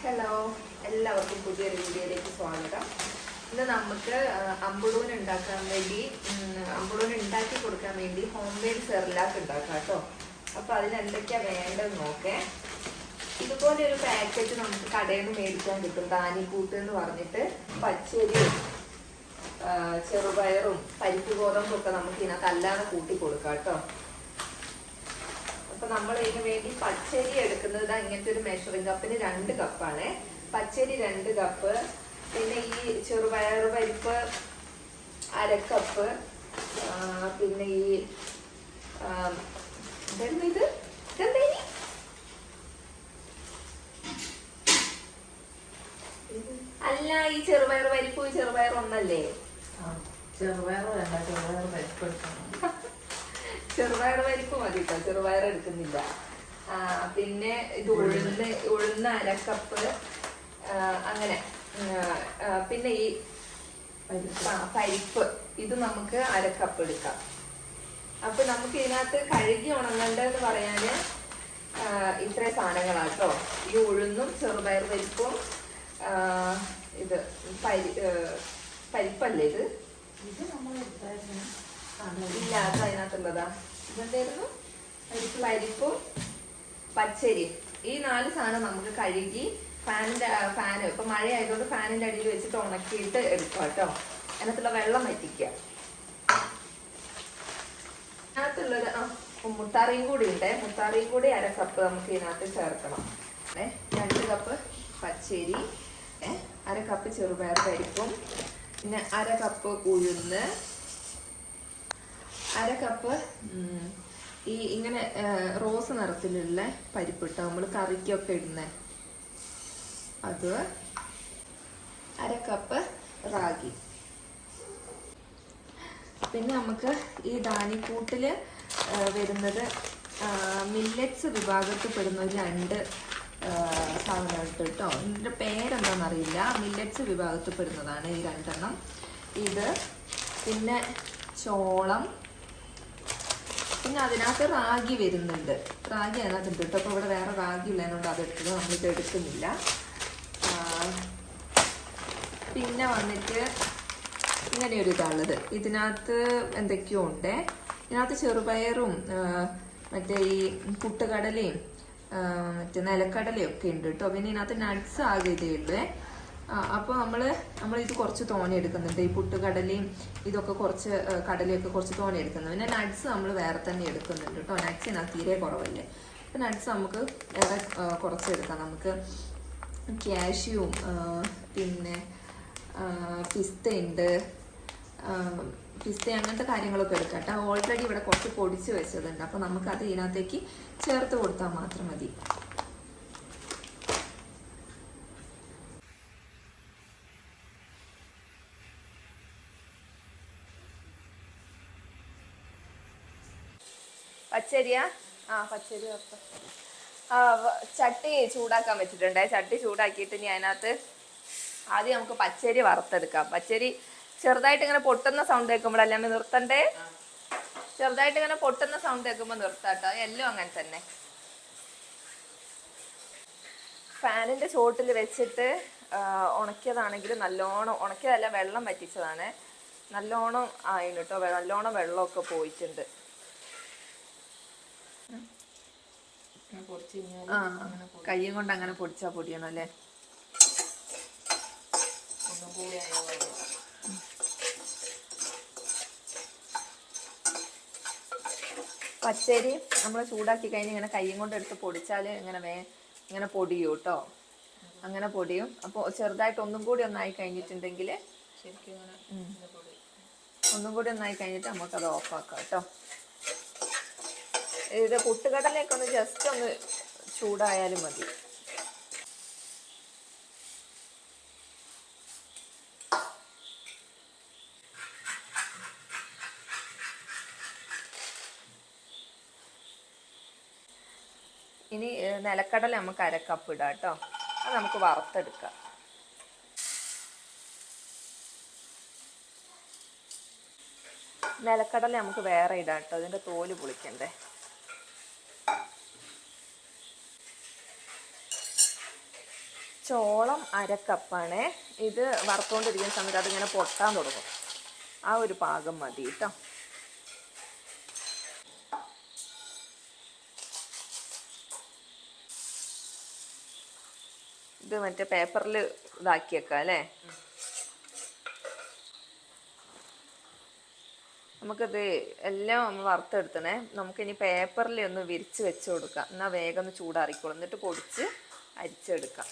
Hello, എല്ലാവർക്കും പുതിയൊരു വീഡിയോയിലേക്ക് സ്വാഗതം. ഇന്ന് നമുക്ക് അമ്പുളൂന് ഉണ്ടാക്കി കൊടുക്കാൻ വേണ്ടി ഹോം മെയ്ഡ് സെർലാക്ക് ഉണ്ടാക്കാം കേട്ടോ. അപ്പോൾ അതിനെന്തൊക്കെയാണ് വേണ്ടതെന്ന് നോക്കേ. ഇതുപോലെ ഒരു പാക്കറ്റ് നമുക്ക് കടയിൽ നിന്ന് മേടിക്കാൻ കിട്ടും. ധാന്യക്കൂട്ട് എന്ന് പറഞ്ഞിട്ട് പച്ചരിയും ചെറുപയറും പരിപ്പ് ഗോതമ്പും ഒക്കെ നമുക്ക് ഇതിനകത്ത് അല്ലാതെ കൂട്ടി കൊടുക്കാം കേട്ടോ. അപ്പൊ നമ്മൾ ഇതിന് വേണ്ടി പച്ചരി എടുക്കുന്നത് ഇങ്ങനത്തെ ഒരു മെഷറിംഗ് കപ്പിന് 2 കപ്പാണ്. പച്ചരി 2 കപ്പ്, പിന്നെ ഈ ചെറുപയർ പരിപ്പ് 1/2 കപ്പ്, പിന്നെ ഈ അല്ല, ഈ ചെറുപയർ പരിപ്പ് ചെറുപയർ ഒന്നല്ലേ? ചെറുപയർ വേണ്ട, ചെറുപയർ പരിപ്പ് എടുക്കണം. ചെറുപയർ പരിപ്പ് മതി കേട്ടോ, ചെറുപയർ എടുക്കുന്നില്ല. പിന്നെ ഇത് ഉഴുന്ന് 1/2 കപ്പ്, അങ്ങനെ. പിന്നെ ഈ പരിപ്പ് ഇത് നമുക്ക് 1/2 കപ്പ് എടുക്കാം. അപ്പൊ നമുക്ക് ഇതിനകത്ത് കഴുകി ഉണങ്ങേണ്ടതെന്ന് പറയാന് ഇത്രയും സാധനങ്ങളാട്ടോ. ഈ ഉഴുന്നും ചെറുപയർ പരിപ്പും, ഇത് പരിപ്പല്ലേ ഇത്? ഇല്ല, അത് അതിനകത്തുള്ളതാ. ഇതെന്തായിരുന്നു? പരിപ്പും പച്ചരിയും. ഈ 4 സാധനം നമുക്ക് കഴുകി ഫാൻ ഇപ്പൊ മഴ ആയതുകൊണ്ട് ഫാനിന്റെ അടിയിൽ വെച്ചിട്ട് ഉണക്കിയിട്ട് എടുക്കുക കേട്ടോ. അതിനകത്തുള്ള വെള്ളം വറ്റിക്കുക. അതിനകത്തുള്ളൊരു മുത്താറിയും കൂടി ഉണ്ട്. മുത്താറിയും കൂടി 1/2 കപ്പ് നമുക്ക് ഇതിനകത്ത് ചേർക്കണം. 2 കപ്പ് പച്ചരി, 1/2 കപ്പ് ചെറുപയർ പരിപ്പും, പിന്നെ 1/2 കപ്പ് ഉഴുന്ന്, 1/2 കപ്പ് ഈ ഇങ്ങനെ റോസ് നിറത്തിലുള്ള പരിപ്പിട്ടോ നമ്മൾ കറിക്കൊക്കെ ഇടുന്ന അത്, 1/2 കപ്പ് റാഗി. പിന്നെ നമുക്ക് ഈ ധാന്യക്കൂട്ടില് വരുന്നത് മില്ലറ്റ്സ് വിഭാഗത്തിൽ പെടുന്ന ഒരു 2 സാധനം കേട്ടോ. ഇതിൻ്റെ പേരെന്താണെന്നറിയില്ല. മില്ലറ്റ്സ് വിഭാഗത്തിൽ പെടുന്നതാണ് ഈ 2 എണ്ണം. ഇത് പിന്നെ ചോളം, പിന്നെ അതിനകത്ത് റാഗി വരുന്നുണ്ട്. റാഗി അതിനകത്തുണ്ട് കേട്ടോ. അപ്പോൾ ഇവിടെ വേറെ റാഗി ഉള്ളതിനോണ്ട് അതെടുത്തത് നമ്മളിത് എടുക്കുന്നില്ല. പിന്നെ വന്നിട്ട് ഇങ്ങനെയൊരു ഇതാണുള്ളത്. ഇതിനകത്ത് എന്തൊക്കെയോ ഉണ്ട്. ഇതിനകത്ത് ചെറുപയറും മറ്റേ ഈ പുട്ടുകടലയും മറ്റേ നിലക്കടലയും ഒക്കെ ഉണ്ട് കേട്ടോ. പിന്നെ ഇതിനകത്ത് നട്ട്സ് ആകെ ഇതേ ഉള്ളൂ. അപ്പോൾ നമ്മൾ ഇത് കുറച്ച് തോനെ എടുക്കുന്നുണ്ട്. ഈ പുട്ടുകടലയും ഇതൊക്കെ കുറച്ച് കടലയൊക്കെ കുറച്ച് തോനെ എടുക്കുന്നുണ്ട്. പിന്നെ നട്ട്സ് നമ്മൾ വേറെ തന്നെ എടുക്കുന്നുണ്ട് കേട്ടോ. നട്ട്സ് ഇതിനകത്ത് തീരെ കുറവല്ലേ. അപ്പം നട്ട്സ് നമുക്ക് വേറെ കുറച്ച് എടുക്കാം. നമുക്ക് ക്യാഷ്യൂവും പിന്നെ പിസ്തയുണ്ട്, പിസ്ത അങ്ങനത്തെ കാര്യങ്ങളൊക്കെ എടുക്കാം കേട്ടോ. ഓൾറെഡി ഇവിടെ കുറച്ച് പൊടിച്ച് വെച്ചതുണ്ട്. അപ്പോൾ നമുക്കത് ഇതിനകത്തേക്ക് ചേർത്ത് കൊടുത്താൽ മാത്രം മതി. പച്ചരിയാ? പച്ചരി ചട്ടി ചൂടാക്കാൻ വെച്ചിട്ടുണ്ടേ. ചട്ടി ചൂടാക്കിയിട്ട് ഇനി അതിനകത്ത് ആദ്യം നമുക്ക് പച്ചരി വറുത്തെടുക്കാം. പച്ചരി ചെറുതായിട്ട് ഇങ്ങനെ പൊട്ടുന്ന സൗണ്ട് കേൾക്കുമ്പോഴല്ലേ നമ്മൾ നിർത്തണ്ടേ? ചെറുതായിട്ട് ഇങ്ങനെ പൊട്ടുന്ന സൗണ്ട് കേൾക്കുമ്പോൾ നിർത്താട്ടോ. എല്ലാം അങ്ങനെ തന്നെ. ഫാനിന്റെ ചോട്ടിൽ വെച്ചിട്ട് ഉണക്കിയതാണെങ്കിൽ നല്ലോണം, ഉണക്കിയതല്ല വെള്ളം വറ്റിച്ചതാണ്, നല്ലോണം ആയിരുന്നു കേട്ടോ. നല്ലോണം വെള്ളമൊക്കെ പോയിട്ടുണ്ട്. കയ്യും കൊണ്ട് അങ്ങനെ പൊടിച്ചാ പൊടിയണം അല്ലേ? പച്ചരി നമ്മൾ ചൂടാക്കി കഴിഞ്ഞ് ഇങ്ങനെ കയ്യും കൊണ്ട് എടുത്ത് പൊടിച്ചാൽ ഇങ്ങനെ പൊടിയും കേട്ടോ. അങ്ങനെ പൊടിയും. അപ്പോൾ ചെറുതായിട്ട് ഒന്നും കൂടി ഒന്നായി കഴിഞ്ഞിട്ടുണ്ടെങ്കിൽ ശരിക്കും ഒന്നും കൂടി ഒന്നായി കഴിഞ്ഞിട്ട് നമുക്കത് ഓഫാക്കാം കേട്ടോ. ഇത് പുട്ടുകടലയൊക്കെ ഒന്ന് ജസ്റ്റ് ഒന്ന് ചൂടായാലും മതി. ഇനി നിലക്കടല നമുക്ക് 1/2 കപ്പ് ഇടാം കേട്ടോ. അത് നമുക്ക് വറുത്തെടുക്കാം. നിലക്കടല നമുക്ക് വേറെ ഇടാം കേട്ടോ. അതിൻ്റെ തോല് പൊളിക്കണ്ടേ. ചോളം 1/2 കപ്പാണ്. ഇത് വറുത്തുകൊണ്ടിരിക്കുന്ന സമയത്ത് അതിങ്ങനെ പൊട്ടാൻ തുടങ്ങും. ആ ഒരു പാകം മതി കേട്ടോ. ഇത് മറ്റേ പേപ്പറിൽ ഇതാക്കി വെക്കാം അല്ലേ. നമുക്കിത് എല്ലാം ഒന്ന് വറുത്തെടുത്തണേ. നമുക്കിനി പേപ്പറിൽ ഒന്ന് വിരിച്ച് വെച്ച് കൊടുക്കാം. എന്നാൽ വേഗം ഒന്ന് ചൂടാറിക്കോളും. എന്നിട്ട് പൊടിച്ച് അരിച്ചെടുക്കാം.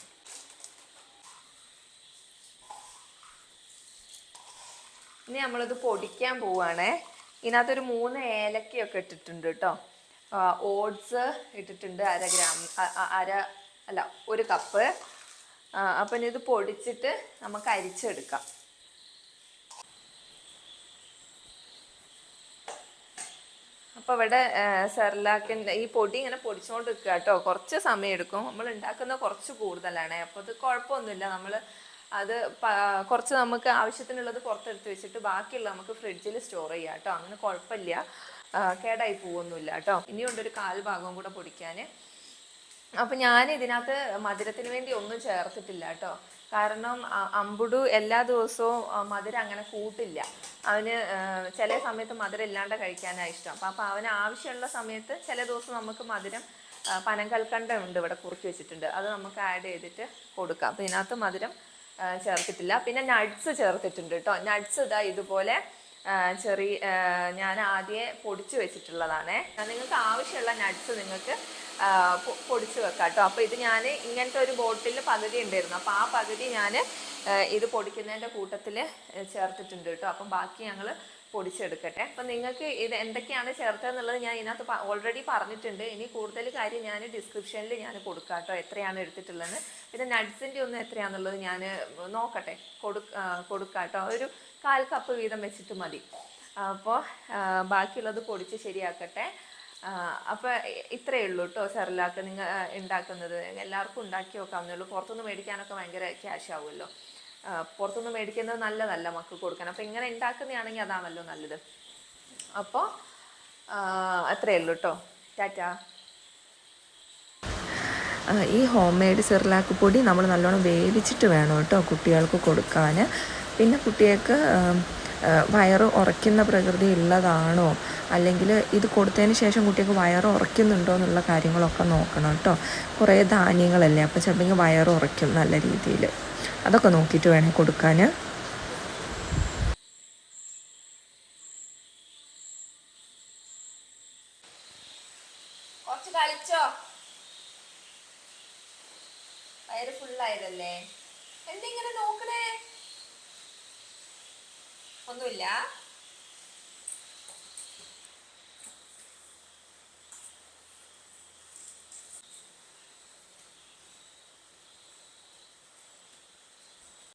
ഇനി നമ്മളിത് പൊടിക്കാൻ പോവുകയാണേ. ഇതിനകത്തൊരു 3 ഏലക്കയൊക്കെ ഇട്ടിട്ടുണ്ട് കേട്ടോ. ഓട്സ് ഇട്ടിട്ടുണ്ട് 1 കപ്പ്. അപ്പം ഇനി ഇത് പൊടിച്ചിട്ട് നമുക്ക് അരിച്ചെടുക്കാം. അപ്പോൾ ഇവിടെ സെർലാക്കിൻ്റെ ഈ പൊടി ഇങ്ങനെ പൊടിച്ചുകൊണ്ട് നിൽക്കുക കേട്ടോ. കുറച്ച് സമയം എടുക്കും. നമ്മൾ ഉണ്ടാക്കുന്നത് കുറച്ച് കൂടുതലാണ്. അപ്പോൾ അത് കുഴപ്പമൊന്നുമില്ല. നമ്മൾ അത് കുറച്ച് നമുക്ക് ആവശ്യത്തിനുള്ളത് പുറത്തെടുത്ത് വെച്ചിട്ട് ബാക്കിയുള്ള നമുക്ക് ഫ്രിഡ്ജിൽ സ്റ്റോർ ചെയ്യാം കേട്ടോ. അങ്ങനെ കുഴപ്പമില്ല, കേടായി പോവൊന്നുമില്ല കേട്ടോ. ഇനിയുണ്ടൊരു 1/4 ഭാഗം കൂടെ പൊടിക്കാൻ. അപ്പം ഞാൻ ഇതിനകത്ത് മധുരത്തിന് വേണ്ടി ഒന്നും ചേർത്തിട്ടില്ല കേട്ടോ. കാരണം അമ്പുടു എല്ലാ ദിവസവും മധുരം അങ്ങനെ കൂട്ടില്ല. അവന് ചില സമയത്ത് മധുരം ഇല്ലാണ്ട് കഴിക്കാനാണ് ഇഷ്ടം. അപ്പം അവന് ആവശ്യമുള്ള സമയത്ത് ചില ദിവസം നമുക്ക് മധുരം പനങ്കൽക്കണ്ടം ഉണ്ട് ഇവിടെ കുറുക്കി വെച്ചിട്ടുണ്ട്. അത് നമുക്ക് ആഡ് ചെയ്തിട്ട് കൊടുക്കാം. അപ്പം ഇതിനകത്ത് മധുരം ചേർത്തിട്ടില്ല. പിന്നെ നട്ട്സ് ചേർത്തിട്ടുണ്ട് കേട്ടോ. നട്ട്സ് ഇതാ ഇതുപോലെ ഞാൻ ആദ്യം പൊടിച്ച് വെച്ചിട്ടുള്ളതാണേ. നിങ്ങൾക്ക് ആവശ്യമുള്ള നട്ട്സ് നിങ്ങൾക്ക് പൊടിച്ച് വെക്കാം കേട്ടോ. അപ്പോൾ ഇത് ഞാൻ ഇങ്ങനത്തെ ഒരു ബോട്ടിൽ പകുതി ഉണ്ടായിരുന്നു. അപ്പോൾ ആ പകുതി ഞാൻ ഇത് പൊടിക്കുന്നതിൻ്റെ കൂട്ടത്തിൽ ചേർത്തിട്ടുണ്ട് കേട്ടോ. അപ്പം ബാക്കി ഞങ്ങൾ പൊടിച്ചെടുക്കട്ടെ. അപ്പം നിങ്ങൾക്ക് ഇത് എന്തൊക്കെയാണ് ചേർത്തതെന്നുള്ളത് ഞാൻ ഇതിനകത്ത് ഓൾറെഡി പറഞ്ഞിട്ടുണ്ട്. ഇനി കൂടുതൽ കാര്യം ഞാൻ ഡിസ്ക്രിപ്ഷനിൽ ഞാൻ കൊടുക്കാം കേട്ടോ, എത്രയാണ് എടുത്തിട്ടുള്ളത്. പിന്നെ നട്ട്സിൻ്റെ ഒന്നും എത്രയാണെന്നുള്ളത് ഞാൻ നോക്കട്ടെ, കൊടുക്കാം കേട്ടോ. ഒരു 1/4 കപ്പ് വീതം വെച്ചിട്ട് മതി. അപ്പോൾ ബാക്കിയുള്ളത് പൊടിച്ച് ശരിയാക്കട്ടെ. അപ്പോൾ ഇത്രയേ ഉള്ളൂ കേട്ടോ സെർലാക്ക് നിങ്ങൾ ഉണ്ടാക്കുന്നത്. എല്ലാവർക്കും ഉണ്ടാക്കി നോക്കാവുന്നേ ഉള്ളൂ. പുറത്തുനിന്ന് മേടിക്കാനൊക്കെ ഭയങ്കര ക്യാഷ് ആവുമല്ലോ. പുറത്തുനിന്ന് മേടിക്കുന്നത് നല്ലതല്ല മക്കൾക്ക് കൊടുക്കാൻ. അപ്പോൾ ഇങ്ങനെ ഉണ്ടാക്കുന്നതാണെങ്കിൽ അതാണല്ലോ നല്ലത്. അപ്പോൾ അത്രയേ ഉള്ളൂ കേട്ടോ. ടാറ്റാ. ഈ ഹോം മെയ്ഡ് സെർലാക്ക് പൊടി നമ്മൾ നല്ലോണം വേവിച്ചിട്ട് വേണം കേട്ടോ കുട്ടികൾക്ക് കൊടുക്കാൻ. പിന്നെ കുട്ടികൾക്ക് വയറ് ഉറയ്ക്കുന്ന പ്രകൃതി ഉള്ളതാണോ, അല്ലെങ്കിൽ ഇത് കൊടുത്തതിന് ശേഷം കുട്ടികൾക്ക് വയറ് ഉറയ്ക്കുന്നുണ്ടോ എന്നുള്ള കാര്യങ്ങളൊക്കെ നോക്കണം കേട്ടോ. കുറേ ധാന്യങ്ങളല്ലേ, അപ്പോൾ ചിലപ്പോൾ വയറ് ഉറയ്ക്കും നല്ല രീതിയിൽ. അതൊക്കെ നോക്കിയിട്ട് വേണേൽ കൊടുക്കാൻ. കുറച്ച് കളിച്ചോ, വയറ് ഫുള്ളായതല്ലേ. എന്തിങ്ങനെ നോക്കണേ? ഒന്നുമില്ല.